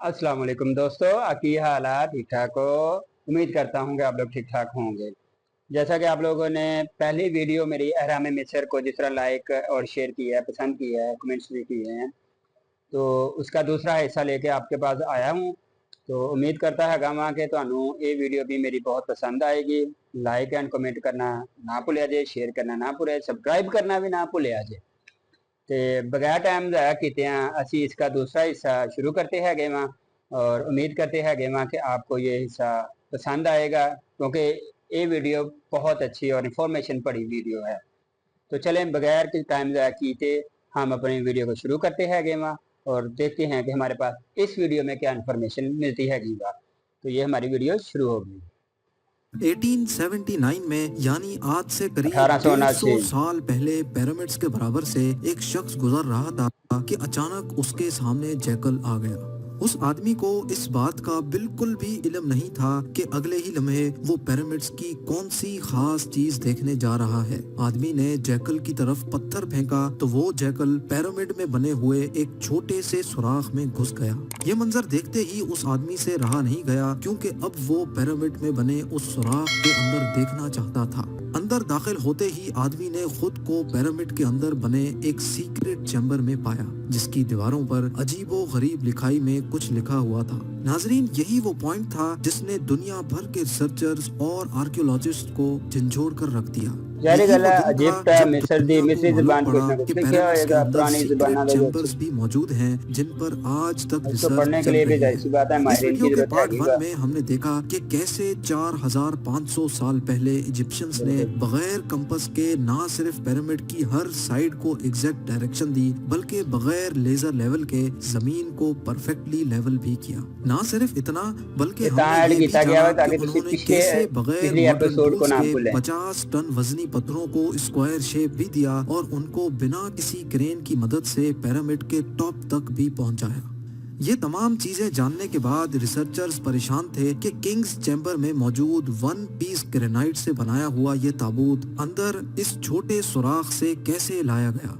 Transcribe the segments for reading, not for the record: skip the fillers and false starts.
अस्सलाम वालेकुम दोस्तों, आपकी हालात ठीक ठाक हो। उम्मीद करता हूँ कि आप लोग ठीक ठाक होंगे। जैसा कि आप लोगों ने पहली वीडियो मेरी अहराम मिस्र को जिस तरह लाइक और शेयर किया है, पसंद किया है, कमेंट्स भी किए हैं, तो उसका दूसरा हिस्सा लेके आपके पास आया हूँ। तो उम्मीद करता है वहाँ के ਤੁਹਾਨੂੰ ये वीडियो भी मेरी बहुत पसंद आएगी। लाइक एंड कमेंट करना ना भुलिया जे, शेयर करना ना भुलिया, सब्सक्राइब करना भी ना भुलिया जे। ਤੇ ਬਗੈਰ ਟਾਈਮ ਜ਼ਾਇਆ ਕੀਤਿਆਂ ਅਸੀਂ इसका दूसरा हिस्सा शुरू करते हैं वहाँ और उम्मीद करते हैं वहाँ कि आपको ये हिस्सा पसंद आएगा, क्योंकि ये वीडियो बहुत अच्छी और इंफॉर्मेशन पड़ी वीडियो है। तो चलें बगैर किसी टाइम ज़ाया किए हम अपनी वीडियो को शुरू करते हैं वहाँ और देखते हैं कि हमारे पास इस वीडियो में क्या इन्फॉर्मेशन मिलती है वहाँ। तो ये हमारी वीडियो शुरू होगी। 1879 में यानी आज से करीब 1879 150 साल पहले पिरामिड्स के बराबर से एक शख्स गुजर रहा था कि अचानक उसके सामने जैकल आ गया। उस आदमी को इस बात का बिल्कुल भी इल्म नहीं था कि अगले ही लम्हे वो पिरामिड्स की कौन सी खास चीज देखने जा रहा है। आदमी ने जैकल की तरफ पत्थर फेंका तो वो जैकल पिरामिड में बने हुए एक छोटे से सुराख में घुस गया। ये मंजर देखते ही उस आदमी से रहा नहीं गया, क्योंकि अब वो पिरामिड में बने उस सुराख के अंदर देखना चाहता था। अंदर दाखिल होते ही आदमी ने खुद को पिरामिड के अंदर बने एक सीक्रेट चैम्बर में पाया, जिसकी दीवारों पर अजीबो गरीब लिखाई में कुछ लिखा हुआ था। नाजरीन, यही वो पॉइंट था जिसने दुनिया भर के रिसर्चर्स और आर्कियोलॉजिस्ट को झंझोड़ कर रख दिया। जारी यही गल वो है दिन था इजिप्ट जब मिस्र दी दुनिया मिस्री को मालूम ज़बान कुछ पड़ा ना कुछ कि लिखा पिरामिड्स के होएगा अंदर पुरानी ज़बानों सीक्रेट दे विच। चैम्बर्स भी मौजूद हैं जिन पर आज तक इसको रिसर्च पढ़ने के चल लिए भी रही जाहिर है। सी बात है इस माहिरीन वीडियो की के जरूरत पार्ट है। 1 में हमने देखा कि कैसे 4500 साल पहले इजिप्शियंस ने बगैर कंपास के ना सिर्फ पिरामिड की हर साइड को एग्जैक्ट डायरेक्शन दी, बल्कि बगैर लेजर लेवल के जमीन को परफेक्टली लेवल भी किया। ना सिर्फ इतना, बल्कि हमने ऐड ये भी किया गया जाना है कि ताकि तुसी उन्होंने पिछले कैसे बगैर पिछली मॉडर्न एपिसोड को टूल्स ना के भूलें। 50 टन वजनी पत्थरों को स्क्वायर शेप भी दिया और उनको बिना किसी क्रेन की मदद से पिरामिड के टॉप तक भी पहुंचाया। ये तमाम चीजें जानने के बाद रिसर्चर्स परेशान थे कि किंग्स चैम्बर में मौजूद वन पीस ग्रेनाइट से बनाया हुआ ये ताबूत अंदर इस छोटे सुराख से कैसे लाया गया।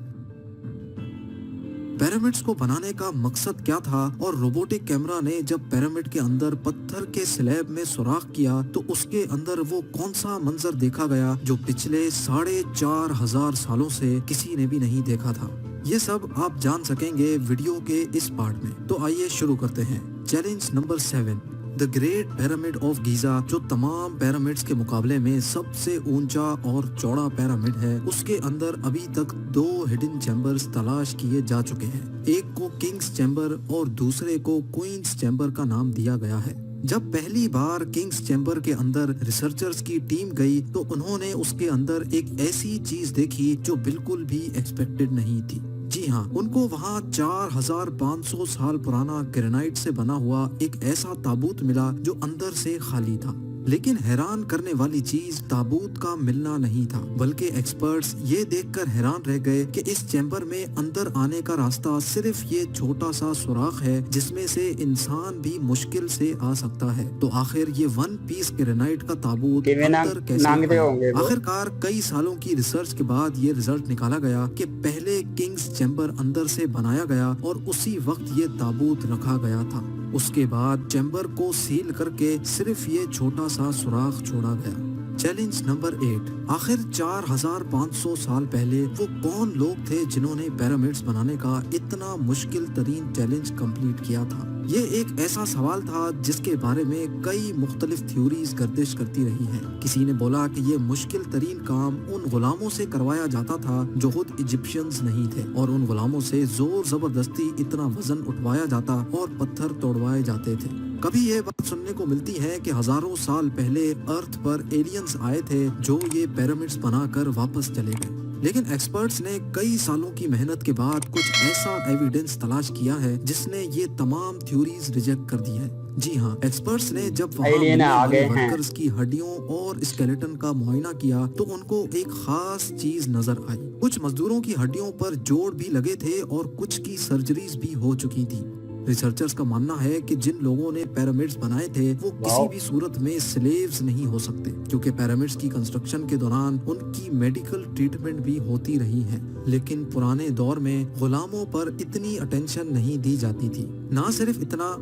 पिरामिड्स को बनाने का मकसद क्या था और रोबोटिक कैमरा ने जब पिरामिड के अंदर पत्थर के स्लैब में सुराख किया तो उसके अंदर वो कौन सा मंजर देखा गया जो पिछले 4500 सालों से किसी ने भी नहीं देखा था। ये सब आप जान सकेंगे वीडियो के इस पार्ट में। तो आइए शुरू करते हैं। Challenge number 7, the great pyramid of Giza, जो तमाम पिरामिड्स के मुकाबले में सबसे ऊंचा और चौड़ा पिरामिड है। उसके अंदर अभी तक 2 हिडन चैम्बर्स तलाश किए जा चुके हैं। एक को किंग्स चैम्बर और दूसरे को क्वींस चैम्बर का नाम दिया गया है। जब पहली बार किंग्स चैम्बर के अंदर रिसर्चर्स की टीम गई तो उन्होंने उसके अंदर एक ऐसी चीज देखी जो बिल्कुल भी एक्सपेक्टेड नहीं थी। जी हाँ, उनको वहाँ 4500 साल पुराना ग्रेनाइट से बना हुआ एक ऐसा ताबूत मिला जो अंदर से खाली था। लेकिन हैरान करने वाली चीज ताबूत का मिलना नहीं था, बल्कि एक्सपर्ट्स ये देखकर हैरान रह गए कि इस चैम्बर में अंदर आने का रास्ता सिर्फ ये छोटा सा सुराख है जिसमें से इंसान भी मुश्किल से आ सकता है। तो आखिर ये वन पीस ग्रेनाइट का ताबूत अंदर कैसे आया? आखिरकार कई सालों की रिसर्च के बाद ये रिजल्ट निकाला गया कि पहले किंग्स चैम्बर अंदर से बनाया गया और उसी वक्त ये ताबूत रखा गया था। उसके बाद चैम्बर को सील करके सिर्फ ये छोटा सा सुराख छोड़ा गया। चैलेंज नंबर 8, आखिर 4500 साल पहले वो कौन लोग थे जिन्होंने पिरामिड्स बनाने का इतना मुश्किल तरीन चैलेंज कंप्लीट किया था? ये एक ऐसा सवाल था जिसके बारे में कई मुख्तलिफ थ्योरीज गर्दिश करती रही हैं। किसी ने बोला कि ये मुश्किल तरीन काम उन गुलामों से करवाया जाता था जो खुद इजिप्शियंस नहीं थे, और उन गुलामों से जोर जबरदस्ती इतना वजन उठवाया जाता और पत्थर तोड़वाए जाते थे। कभी ये बात सुनने को मिलती है कि हजारों साल पहले अर्थ पर एलियंस आए थे जो ये पिरामिड्स बनाकर वापस चले गए। लेकिन एक्सपर्ट्स ने कई सालों की मेहनत के बाद कुछ ऐसा एविडेंस तलाश किया है जिसने ये तमाम थ्योरीज रिजेक्ट कर दी है। जी हाँ, एक्सपर्ट्स ने जब वहाँ मिलने वाले वर्कर्स की हड्डियों और स्केलेटन का मुआयना किया तो उनको एक खास चीज नजर आई। कुछ मजदूरों की हड्डियों पर जोड़ भी लगे थे और कुछ की सर्जरीज भी हो चुकी थी। रिसर्चर्स का मानना है कि जिन लोगों ने पिरामिड्स बनाए थे वो किसी भी सूरत में स्लेव्स नहीं हो सकते, क्योंकि पिरामिड्स की कंस्ट्रक्शन के दौरान उनकी मेडिकल ट्रीटमेंट भी होती रही है। लेकिन पुराने दौर में गुलामों पर इतनी अटेंशन नहीं दी जाती थी। ना सिर्फ इतना,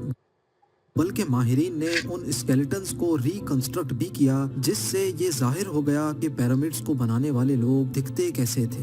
بلکہ ماہرین نے ان اسکیلیٹنز کو ریکنسٹرکٹ بھی کیا، جس سے یہ ظاہر ہو گیا کہ پیرامڈز کو بنانے والے لوگ دکھتے کیسے تھے۔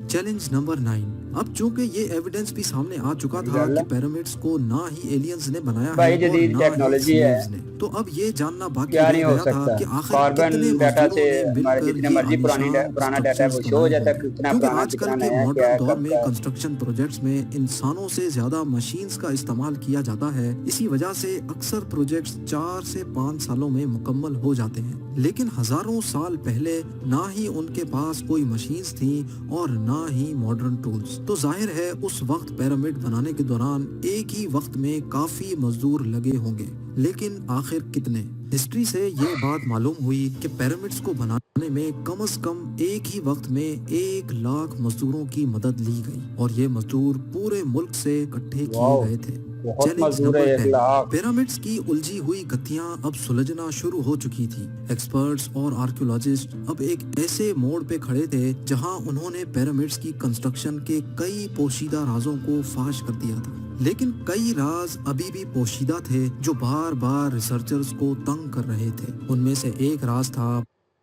Challenge number 9۔ اب چونکہ یہ ایویڈنس بھی سامنے آ چکا تھا کہ پیرامڈز کو نہ ہی ایلینز نے بنایا ہے بھائی اور جدید نہ ہی ٹیکنالوجی ہے، سلیوز نے، تو اب یہ جاننا باقی کیا رہ نہیں ہو گیا تھا سکتا۔ کہ آخر کاربن کتنے ڈیٹا سے مزدوروں نے مل ہمارے کر جتنے یہ مرضی عالیشان پرانا ڈیٹا ہے وہ اسٹرکچرز شو ہو بنائے جاتا ہے، ہوں گے، کتنا کیونکہ پرانا آج کل کتنا کے نیا، کیا ماڈرن دور کب میں کا۔ کنسٹرکشن پروجیکٹس میں انسانوں سے زیادہ مشینز کا استعمال کیا جاتا ہے، اسی وجہ سے اکثر پروجیکٹس 4 سے 5 سالوں میں مکمل ہو جاتے ہیں، لیکن ہزاروں سال پہلے نہ ہی ان کے پاس کوئی مشینز تھیں اور نہ ہی ماڈرن ٹولز، تو ظاہر ہے اس وقت پیرامڈ بنانے کے دوران ایک ہی وقت میں کافی مزدور لگے ہوں گے، لیکن آخر کتنے؟ ہسٹری سے یہ بات معلوم ہوئی کہ پیرامڈز کو بنانے میں کم از کم ایک ہی وقت میں 1,00,000 مزدوروں کی مدد لی گئی، اور یہ مزدور پورے ملک سے اکٹھے کیے واو، گئے تھے۔ بہت چیلنج مزدور نمبر ہے، 10۔ 1,00,000۔ پیرامڈز کی الجھی ہوئی گتھیاں اب سلجھنا شروع ہو چکی تھی۔ ایکسپرٹس اور آرکیولوجسٹ اب ایک ایسے موڑ پہ کھڑے تھے جہاں انہوں نے پیرامڈز کی کنسٹرکشن کے کئی پوشیدہ رازوں کو فاش کر دیا تھا، لیکن کئی راز ابھی بھی پوشیدہ تھے جو بار بار ریسرچرز کو تنگ کر رہے تھے۔ ان میں سے ایک راز تھا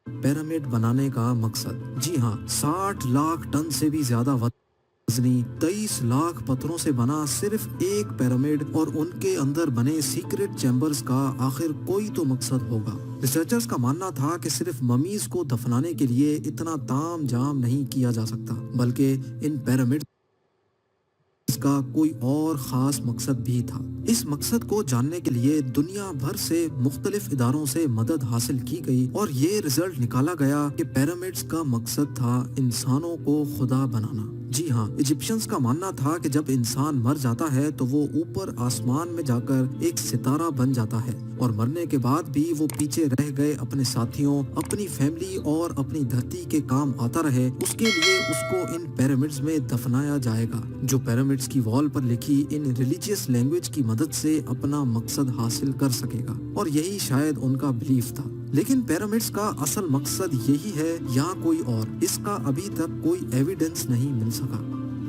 پیرامڈ بنانے کا مقصد۔ جی ہاں، 60 لاکھ ٹن سے بھی زیادہ وزنی 23 لاکھ پتھروں سے بنا صرف ایک پیرامڈ اور ان کے اندر بنے سیکرٹ چیمبرز کا آخر کوئی تو مقصد ہوگا۔ ریسرچرز کا ماننا تھا کہ صرف ممیز کو دفنانے کے لیے اتنا تام جام نہیں کیا جا سکتا، بلکہ ان پیرامڈ اس کا کوئی اور خاص مقصد بھی تھا۔ اس مقصد کو جاننے کے لیے دنیا بھر سے مختلف اداروں سے مدد حاصل کی گئی اور یہ رزلٹ نکالا گیا کہ پیرامڈز کا مقصد تھا انسانوں کو خدا بنانا۔ جی ہاں، ایجپشنز کا ماننا تھا کہ جب انسان مر جاتا ہے تو وہ اوپر آسمان میں جا کر ایک ستارہ بن جاتا ہے، اور مرنے کے بعد بھی وہ پیچھے رہ گئے اپنے ساتھیوں، اپنی فیملی اور اپنی دھرتی کے کام آتا رہے، اس کے لیے اس کو ان پیرامڈز میں دفنایا جائے گا، جو پیرامڈز کی وال پر لکھی ان ریلیجیس لینگویج کی مدد سے اپنا مقصد حاصل کر سکے گا، اور یہی شاید ان کا بلیف تھا۔ لیکن پیرامڈز کا اصل مقصد یہی ہے یا کوئی اور، اس کا ابھی تک کوئی ایویڈنس نہیں مل سکا۔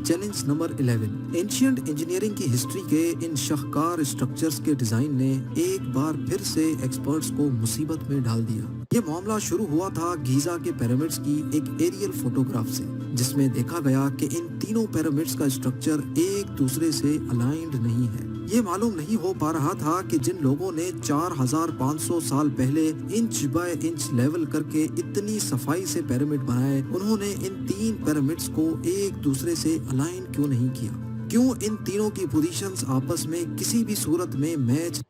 Challenge number 11۔ اینشینٹ انجینئرنگ کی ہسٹری کے ان شاہکار اسٹرکچرز کے ڈیزائن نے ایک بار پھر سے ایکسپرٹس کو مصیبت میں ڈال دیا۔ یہ معاملہ شروع ہوا تھا گیزا کے پیرامڈز کی ایک ایریل فوٹوگراف سے، جس میں دیکھا گیا کہ ان تینوں پیرامڈز کا اسٹرکچر ایک دوسرے سے الائنڈ نہیں ہے۔ یہ معلوم نہیں ہو پا رہا تھا کہ جن لوگوں نے 4500 سال پہلے انچ بائی انچ لیول کر کے اتنی صفائی سے پیرامڈ بنائے، انہوں نے ان 3 پیرامڈز کو ایک دوسرے سے الائن کیوں نہیں کیا؟ کیوں ان تینوں کی پوزیشنز آپس میں کسی بھی صورت میں میچ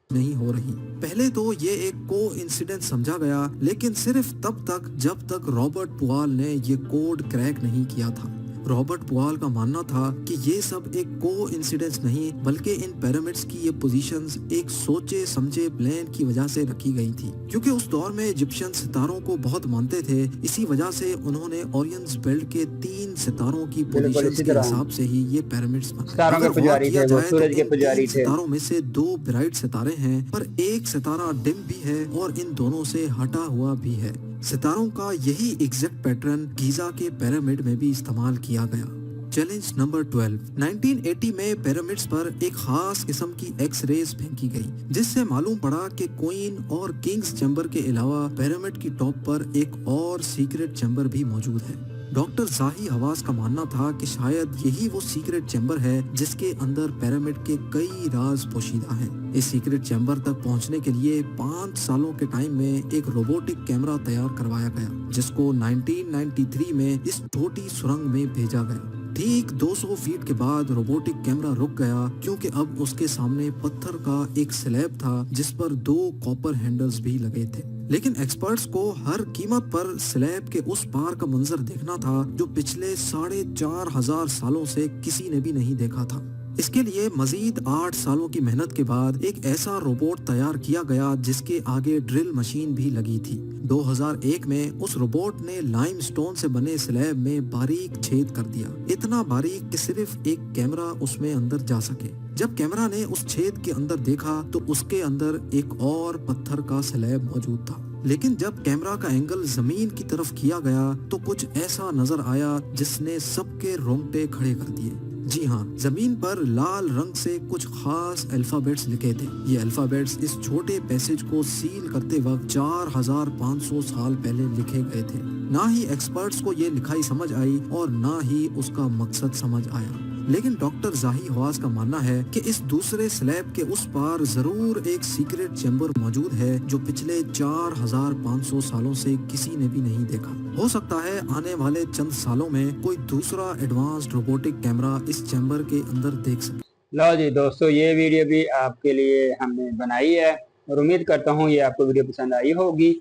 نہیں ہو رہی؟ پہلے تو یہ ایک کو انسیڈنٹ سمجھا گیا، لیکن صرف تب تک جب تک رابرٹ پوال نے یہ کوڈ کریک نہیں کیا تھا۔ رابرٹ پوال کا ماننا تھا کہ یہ سب ایک کو انسیڈنس نہیں، بلکہ ان پیرامڈز کی یہ پوزیشنز ایک سوچے سمجھے پلان کی وجہ سے رکھی گئی تھی، کیونکہ اس دور میں ایجپشین ستاروں کو بہت مانتے تھے۔ اسی وجہ سے انہوں نے اورینز بیلٹ کے 3 ستاروں کی پوزیشنز کے حساب سے ہی یہ پیرامڈز بنائے۔ ستاروں کے پجاری تھے، وہ سورج کے پجاری تھے۔ ستاروں میں سے 2 برائٹ ستارے ہیں، پر ایک ستارہ ڈم بھی ہے اور ان دونوں سے ہٹا ہوا بھی ہے۔ ستاروں کا یہی ایگزیکٹ پیٹرن گیزا کے پیرامڈ میں بھی استعمال کیا گیا۔ Challenge number 12۔ 1980 میں پیرامڈز پر ایک خاص قسم کی ایکس ریز پھینکی گئی، جس سے معلوم پڑا کہ کوئن اور کنگز چیمبر کے علاوہ پیرامڈ کی ٹاپ پر ایک اور سیکرٹ چیمبر بھی موجود ہے۔ ڈاکٹر زاہی حواس کا ماننا تھا کہ شاید یہی وہ سیکرٹ چیمبر ہے جس کے اندر پیرامڈ کے کئی راز پوشیدہ ہیں۔ اس سیکرٹ چیمبر تک پہنچنے کے لیے 5 سالوں کے ٹائم میں ایک روبوٹک کیمرہ تیار کروایا گیا، جس کو 1993 میں اس چھوٹی سرنگ میں بھیجا گیا۔ ٹھیک 200 فیٹ کے بعد روبوٹک کیمرہ رک گیا، کیونکہ اب اس کے سامنے پتھر کا ایک سلیب تھا جس پر 2 کاپر ہینڈلز بھی لگے تھے۔ لیکن ایکسپرٹس کو ہر قیمت پر سلیب کے اس پار کا منظر دیکھنا تھا جو پچھلے 4500 سالوں سے کسی نے بھی نہیں دیکھا تھا۔ اس کے لیے مزید 8 سالوں کی محنت کے بعد ایک ایسا روبوٹ تیار کیا گیا جس کے آگے ڈرل مشین بھی لگی تھی۔ 2001 میں اس روبوٹ نے لائم سٹون سے بنے سلیب میں باریک چھید کر دیا، اتنا باریک کہ صرف ایک کیمرہ اس میں اندر جا سکے۔ جب کیمرہ نے اس چھید کے اندر دیکھا تو اس کے اندر ایک اور پتھر کا سلیب موجود تھا، لیکن جب کیمرہ کا اینگل زمین کی طرف کیا گیا تو کچھ ایسا نظر آیا جس نے سب کے رونگٹے کھڑے کر دیے۔ जी हाँ, जमीन पर लाल रंग से कुछ खास अल्फाबेट्स लिखे थे। ये अल्फाबेट्स इस छोटे पैसेज को सील करते वक्त 4500 साल पहले लिखे गए थे। ना ही एक्सपर्ट्स को ये लिखाई समझ आई और ना ही उसका मकसद समझ आया। लेकिन डॉक्टर जाही हवास का मानना है कि इस दूसरे स्लैब के उस पार जरूर एक सीक्रेट चैम्बर मौजूद है जो पिछले 4500 सालों से किसी ने भी नहीं देखा। हो सकता है आने वाले चंद सालों में कोई दूसरा एडवांस्ड रोबोटिक कैमरा इस चैम्बर के अंदर देख सके। लो जी दोस्तों, ये वीडियो भी आपके लिए हमने बनाई है और उम्मीद करता हूँ ये आपको वीडियो पसंद आई होगी।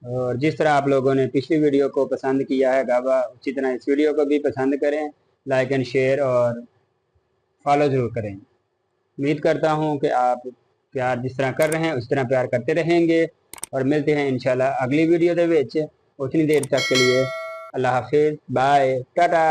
और जिस तरह आप लोगों ने पिछली वीडियो को पसंद किया है गावा, उसी तरह इस वीडियो को भी पसंद करें, लाइक एंड शेयर और फॉलो ज़रूर करें। उम्मीद करता हूँ कि आप प्यार जिस तरह कर रहे हैं उस तरह प्यार करते रहेंगे और मिलते हैं इंशाल्लाह अगली वीडियो दे विच। उतनी देर तक के लिए अल्लाह हाफिज़, बाय, टाटा।